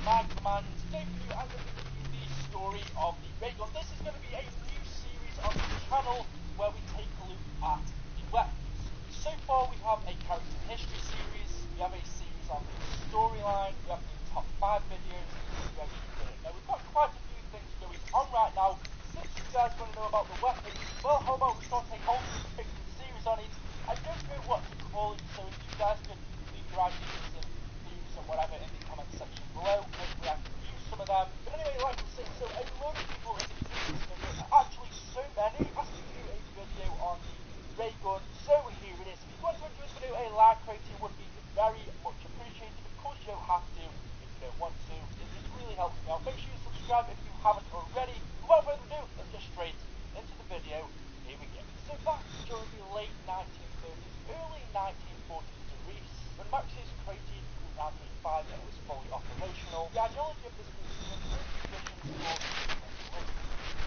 my command debut and the story of the ray gun. This is going to be a new series on the channel where we take a look at the weapons. So far we have a character history series, we have a series on the storyline, we have the top 5 videos, and now we've got quite a few things going on right now. Since you guys want to know about the weapons, well, how about we start a whole fiction series on it? I don't know what to call it, so if you guys could leave your ideas and views and whatever in the comment section below, hopefully I can use some of them. But anyway, like I say, so a lot of people in the previous video, actually so many, asked me to do a video on the ray gun, so here it is. If you want to do this video, a like rating would be very much appreciated. Of course you don't have to if you don't want to, it just really helps me out. Make sure you subscribe if you haven't already. Without further ado, let's get straight into the video. Here we go. So back during the late 1930s, early 1940s to Greece, when Maxis created Group 935 and it was fully operational, the ideology of this group was to improve conditions for the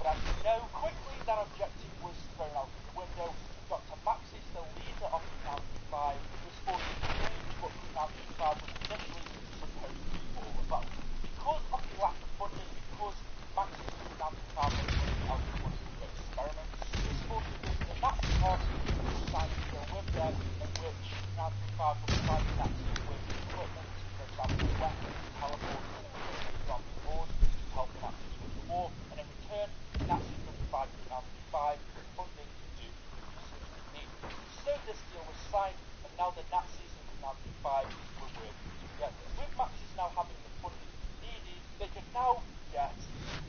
but as you know, quickly that objective was thrown out of the window. Dr. Maxis, the leader of Group 935, was forced to change what Group 935 was initially supposed to be all about. Because of the lack of funding, because Maxis Group 935 was running out of money to do experiments, this forced the Nazi Party to sign a deal with them in which 935 would provide the Nazis with equipment, for example weapons, teleporters, and equipment from the board to help the Nazis win the war, and in return, the Nazis would provide Group 935 with funding to do the research they needed. So this deal was signed, and now the Nazis and Group 935 were working together. With Maxis now having the funding needed, they could now get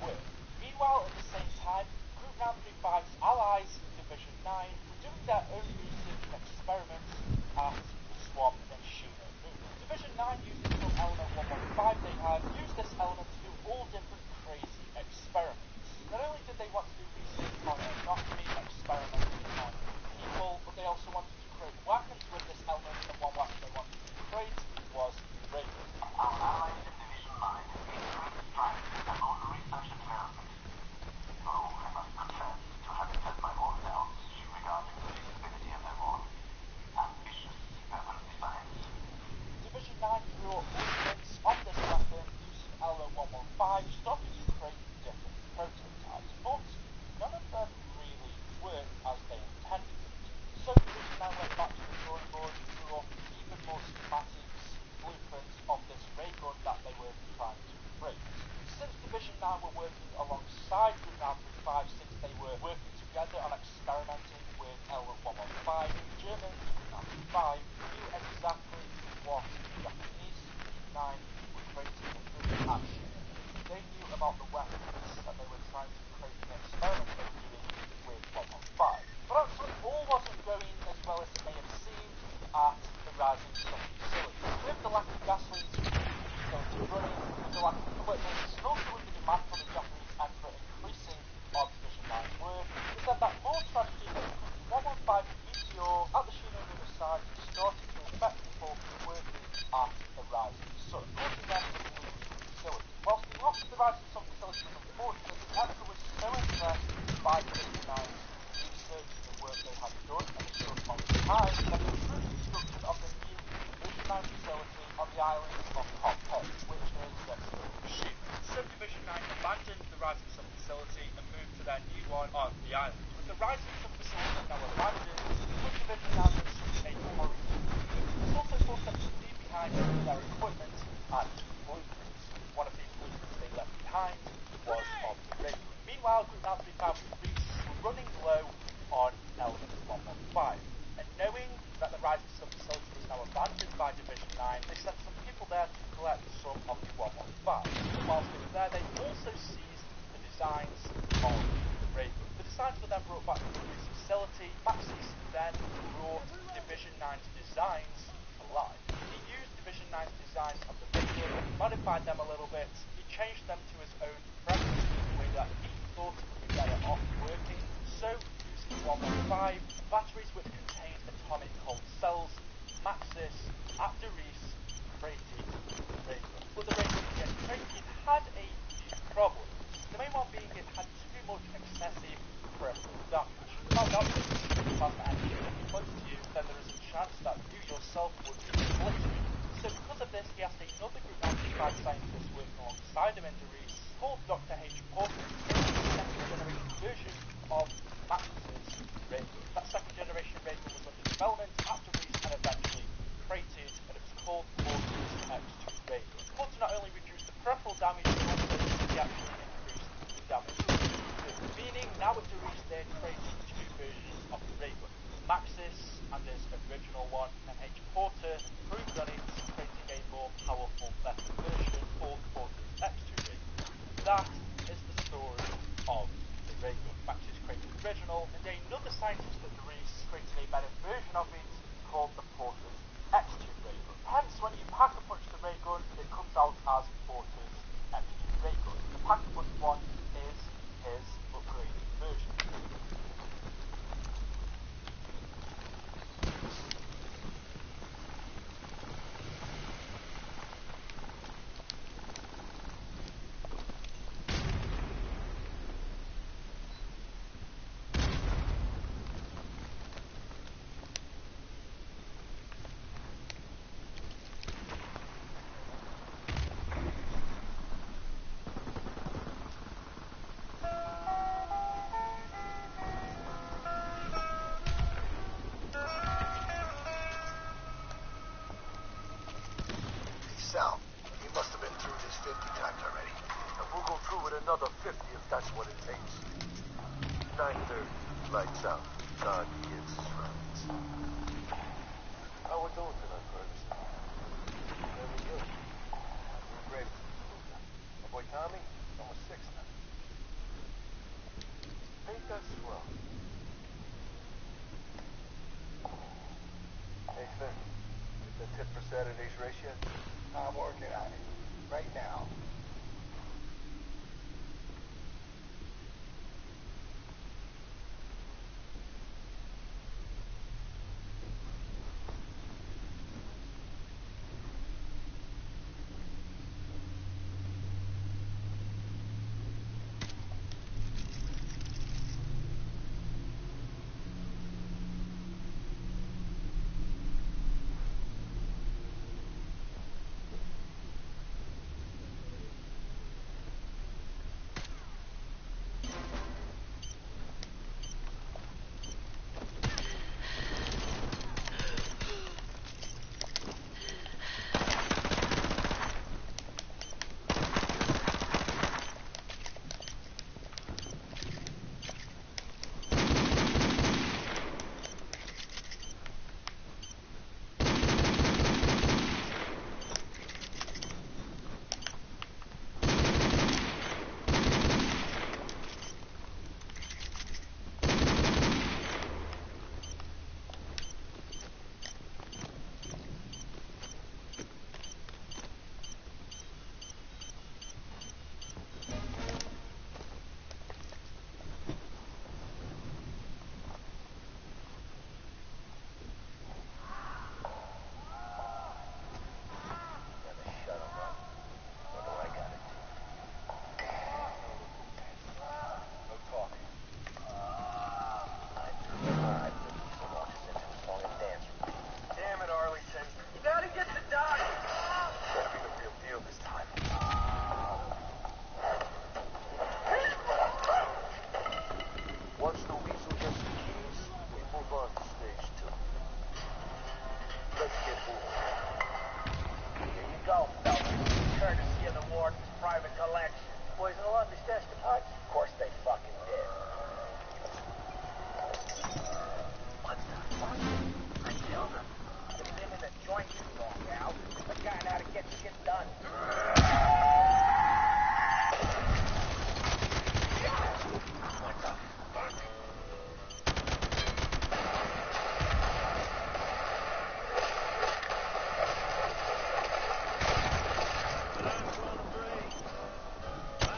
work. Meanwhile, at the same time, Group 935's allies, Division 9, were doing their own research and experiments at the Swamp and Shino Moon. Division 9 used some element 115 they had, used this element to do all different crazy experiments. Not only did they want to do research on anatomy, experimenting on people, but they also wanted to create weapons with this element, and one weapon they wanted to create was the ray gun. Our allies in Division 9 have been currently trying their own research experiments. Though I must confess to having had my own doubts regarding the feasibility of their more ambitious weapon designs. Division 9 drew up blueprints of this weapon using LO115, started to create different prototypes, but none of them really worked as they intended them to. So Division 9 went back to the drawing board, drew up even more schematics, blueprints of this ray gun that they were trying to create. Since Division 9 were working alongside Group 935, since they were working together on experimenting with L115, the Germans, Group 935, knew exactly what the Japanese, Group 9, were creating and doing at Shino. They knew about the weapons that they were trying to create and the experiments they were doing with 115. But actually all wasn't going as well as it may have seemed at the Rising Sun facility. With the lack of gasoline to keep the facility running, with the lack of equipment, and also with the demand from the Japanese Emperor increasing on Division 9's work, it said that more tragedy than Group 115 Meteor at the Shino Lunar site started to affect people working at the Rising Sun, causing them to leave the facility. Whilst the loss of the Rising Sun facility was unfortunate, the Emperor was so impressed by Division 9's research and the work they had done in a short amount of time that he approved construction of the new Division 9 facility on the island of Pompeii, which is next to Shino. So Division 9 abandoned the Rising Sun facility and moved to their new one on the island. With the Rising Sun facility now abandoned, with Division 9 was such a quarantine, this also forced them to leave behind their equipment and blueprints. One of these blueprints they left behind was of the ray gun. Meanwhile, Group 935 in Greece were running low on element 115, and knowing that the Rising Sun facility was now abandoned by Division 9, they sent some people there to collect some of the 115. But whilst they were there, they also seized the designs of the ray gun. The designs were then brought back to the Greece facility. Maxis then brought Division 9's designs to life. He used Division 9's designs of the ray gun, modified them a little bit, he changed them to his own preference, the way that he thought it would be better off working. So, using 115, batteries which contained atomic cold cells, Maxis, after Reese, created the ray gun. But the ray gun getting created had a few problems. The main one being it had too much excessive peripheral damage. Found out that if you have energy close to you, then there is a chance that you yourself would be obliterated. So because of this, he asked another Group 935 outside scientist working alongside him in Doris called Dr. H. Porter to create a second generation version of Max's ray gun. That second generation ray gun was under development at Doris and eventually created, and it was called Porter's X2 ray gun. Porter not only reduced the peripheral damage, but also he actually increased the damage too. Meaning now at Doris they had created two versions of the ray gun. Maxis and his original one, and H. Porter improved on it, creating a more powerful, better version called Porter's X2 ray gun. That is the story of the ray gun. Maxis created the original, and another scientist at Doris created a better version of it called the Porter's X2 ray gun. Hence, when you pack a punch the ray gun, it comes out as Porter's X2 ray gun. The pack a punch one is his upgraded version. Sal, you must have been through this 50 times already. And we'll go through it another 50 if that's what it takes. 9:30, lights out. Don gives his friends. How we doing tonight, Ferguson? Very good. We're great. My boy Tommy, almost 6 now. Ain't that swell? Hey, Finn, get that tip for Saturday's race yet? I'm working on it. Right now.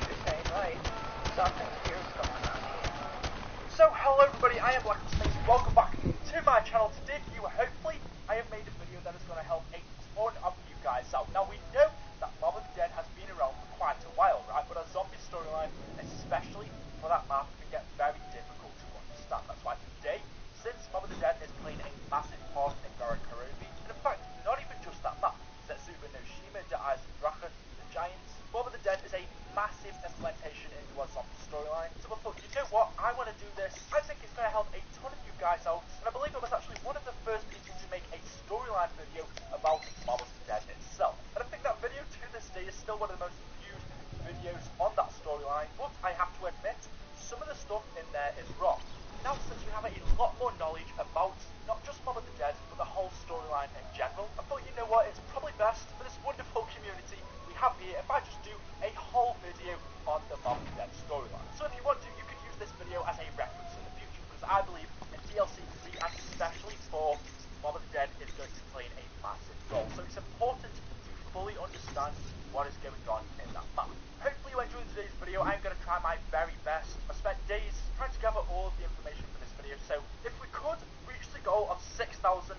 This ain't right. massive implementation into our zombie storyline. So I thought, you know what, I want to do this. I think it's going to help a ton of you guys out, and I believe I was actually one of the first people to make a storyline video about Mob of the Dead itself. And I think that video to this day is still one of the most viewed videos on that storyline, but I have to admit, some of the stuff in there is wrong. Now, since we have a lot more knowledge about not just Mob of the Dead, but the whole storyline in general, I thought, you know what, it's probably best for this wonderful community we have here if I just do a whole video on the Mob of the Dead storyline. So if you want to, you could use this video as a reference in the future, because I believe in DLC 3, and especially 4, Mob of the Dead is going to be playing a massive role. So it's important to fully understand what is going on in that map. Hopefully you enjoyed today's video. I'm going to try my very best. I spent days trying to gather all of the information for this video, so if we could reach the goal of 6,666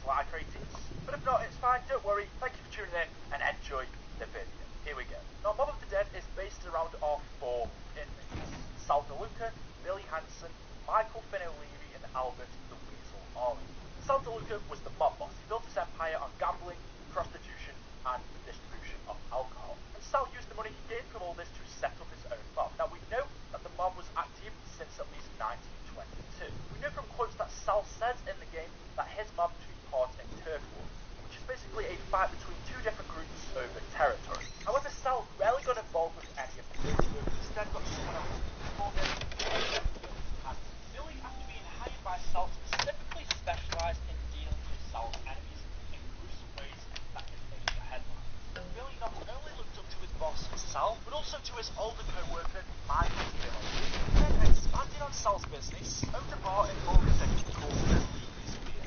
like ratings, but if not, it's fine, don't worry. Thank you for tuning in and enjoy the video. Here we go. Now, Mob of the Dead is based around our 4 inmates: Sal DeLuca, Billy Hansen, Michael Finn-O'Leary, and Albert the Weasel Arlen. Sal DeLuca was the mob boss. He built his empire on gambling, prostitution, and the distribution of alcohol. And Sal used the money he gained from all this to set up his own mob. Now, we know that the mob was active since at least 1922. We know from quotes that Sal says in the game that his mob took part in turf wars, which is basically a fight between 2 different groups over territory. However, Sal rarely got involved with any of the turf wars. Instead, got someone else for him. And Billy, after being hired by Sal, specifically specialised in dealing with Sal's enemies in gruesome ways that can make the headlines. Billy not only looked up to his boss, Sal, but also to his older co-worker, Michael Finn-O'Leary. Then expanded on Sal's business, owned a bar in Morgan City called the League's Beer,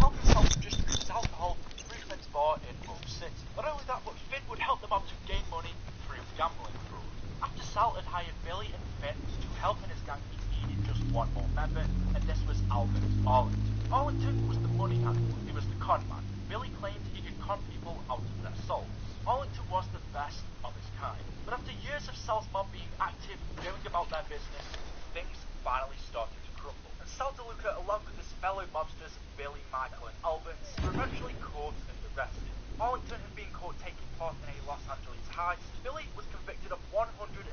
helping Sal to distribute his alcohol through Finn's bar in Morgan City. Not only that, but Finn would help the mob to gain money through gambling fraud. After Sal had hired Billy and Finn to help in his gang, he needed just one more member, and this was Albert Arlington. Arlington was the money handler. He was the con man. Billy claimed he could con people out of their souls. Arlington was the best of his kind. But after years of Sal's mob being active, going about their business, things finally started to crumble. And Sal DeLuca, along with his fellow mobsters, Billy, Michael, and Albert, were eventually caught and arrested. Arlington had been caught taking part in a Los Angeles heist. Billy was convicted of 116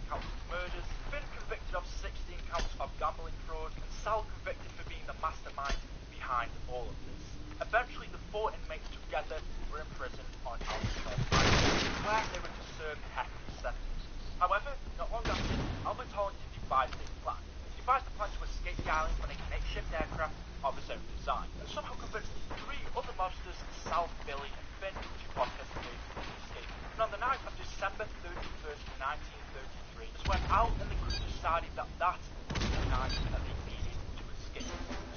counts of murders, Finn convicted of 16 counts of gambling fraud, and Sal convicted for being the mastermind behind all of this. Eventually, the 4 inmates together were imprisoned on Alcatraz Island, where they were to serve hefty sentences. However, not long after, Albert Arlington devised a plan. He devised a plan to escape the island on a makeshift aircraft of his own design, and somehow convinced 3 other mobsters, Sal, Billy, and Finn, to participate in the escape. And on the night of December 31st, 1933, is when Al and the group decided that that was the night that they needed to escape.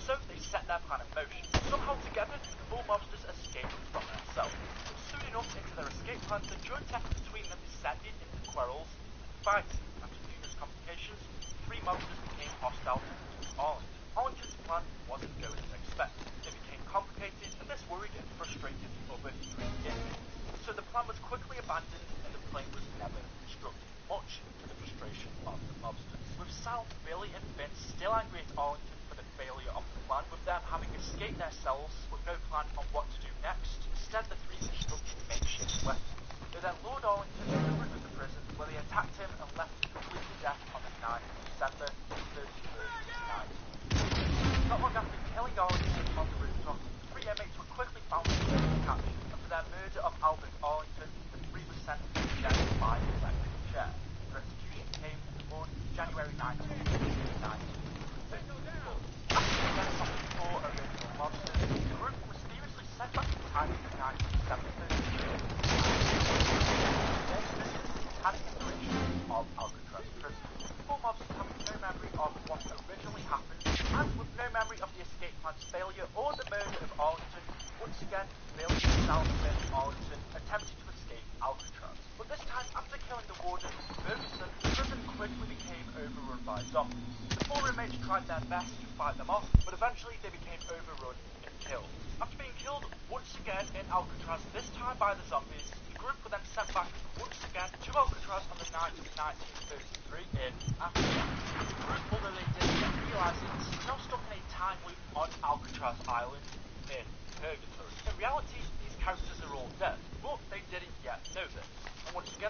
So they set their plan in motion. Somehow together, the 4 mobsters escaped from their cells. But soon enough into their escape plan, the joint effort between them descended into quarrels and fighting. After numerous complications, 3 mobsters became hostile to Arlington. Arlington's plan wasn't going as expected. It became complicated, and this worried and frustrated the other 3 inmates. So the plan was quickly abandoned, and the plane was never constructed, much to the frustration of the mobsters. With Sal, Billy, and Finn still angry at Arlington for the failure of the plan, with them having escaped their cells with no plan on what to do next, instead the 3 constructed makeshift weapons. They then lured Arlington to the roof of the prison, where they attacked him and left him bleeding to death on the 9th of December 31st, 1933. Not long after killing Arlington on the rooftop, the 3 inmates were quickly found and captured, and for their murder of Albert Arlington, the 3 were sent to the death by electric chair. Their execution came on January 19th, 1934. After the death of the 4 original mobsters, the group was mysteriously sent back to time in 1973. Had a consideration of Alcatraz prison. The 4 mobsters have no memory of what originally happened, and with no memory of the escape plan's failure or the murder of Arlington, once again, Bill, Sal, Finn, and Arlington attempted to escape Alcatraz. But this time, after killing the warden, Ferguson, the prison quickly became overrun by zombies. The 4 inmates tried their best to fight them off, but eventually they became overrun and killed. After being killed once again in Alcatraz, this time by the zombies, the group were then sent back once again to Alcatraz on the night of 1933 in Africa. The group, although they didn't yet realise it, was now stuck in a time loop on Alcatraz Island in Purgatory. In reality, these characters are all dead, but they didn't yet know this. And once again,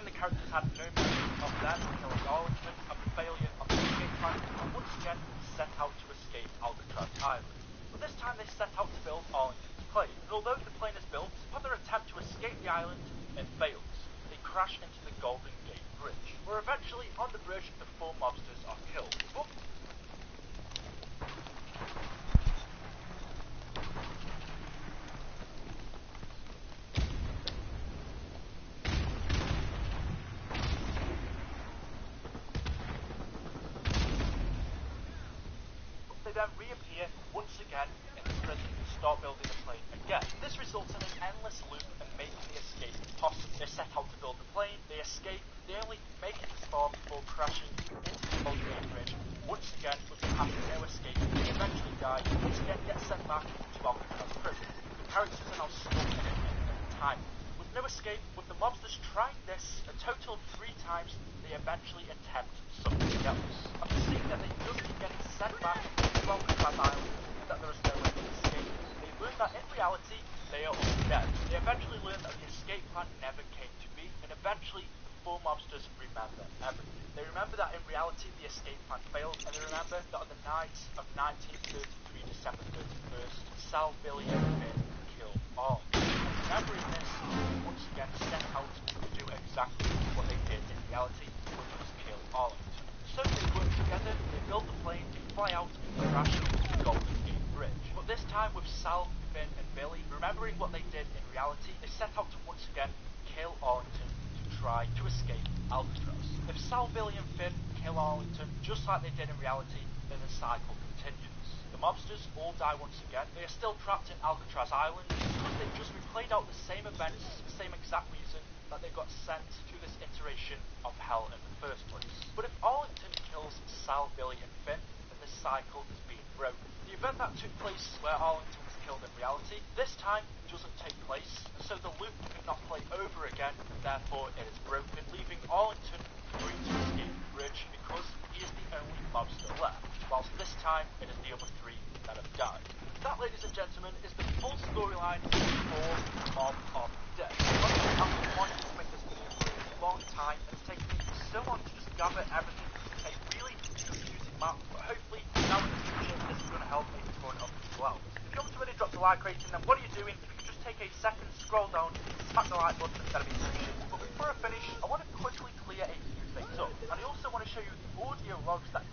had no memory of them killing Arlington and the failure of the escape plan, and once again set out to escape Alcatraz Island. But this time they set out to build Arlington's plane, and although the plane is built, upon their attempt to escape the island, it fails. They crash into the Golden Gate Bridge, where eventually on the bridge the 4 mobsters are killed. But they then reappear once again in the prison and start building the plane again. This results in an endless loop and making the escape possible. They set out to build the plane, they escape, they only make it this far before crashing into the Golden Gate Bridge. Once again, with the path of no escape, they eventually die, once again get sent back to Alcatraz prison. The characters are now stuck in it in time. With no escape, with the mobsters trying this a total of 3 times, they eventually attempt something else. After seeing that they just keep getting sent back to Alcatraz Island and that there is no way to escape, they learn that in reality they are all dead. They eventually learn that the escape plan never came to be, and eventually the 4 mobsters remember everything. They remember that in reality the escape plan failed, and they remember that on the night of 1933, December 31st, Sal, Billy, and Finn killed Arlington. And remembering this, they once again set out to do exactly what they did in reality, which was kill Arlington. So they work together, they build the plane, they fly out, and crash into the Golden Gate Bridge. But this time with Sal, Finn, and Billy remembering what they did in reality, they set out to once again kill Arlington to try to escape Alcatraz. If Sal, Billy, and Finn kill Arlington just like they did in reality, then the cycle continues. The mobsters all die once again. They are still trapped in Alcatraz Island because they've just replayed out the same events, the same exact reason that they got sent to this iteration of hell in the first place. But if Arlington kills Sal, Billy, and Finn, then the cycle is being broken. The event that took place where Arlington was killed in reality, this time doesn't take place, and so the loop cannot play over again, and therefore it is broken, leaving Arlington free to escape the bridge because he is the only mobster left, whilst this time it is the other 3 that have died. That, ladies and gentlemen, is the full storyline for Mob of Death. Honestly, I've been wanting to make this video for a long time, and it's taken me so long to just gather everything into a really confusing map, but hopefully now in the future this is going to help make fun of people out. If you haven't already dropped a like rating, then what are you doing? If you could just take a second, scroll down, smack the like button, that'd be appreciated. But before I finish, I want to quickly clear a few things up, and I also want to show you the audio logs that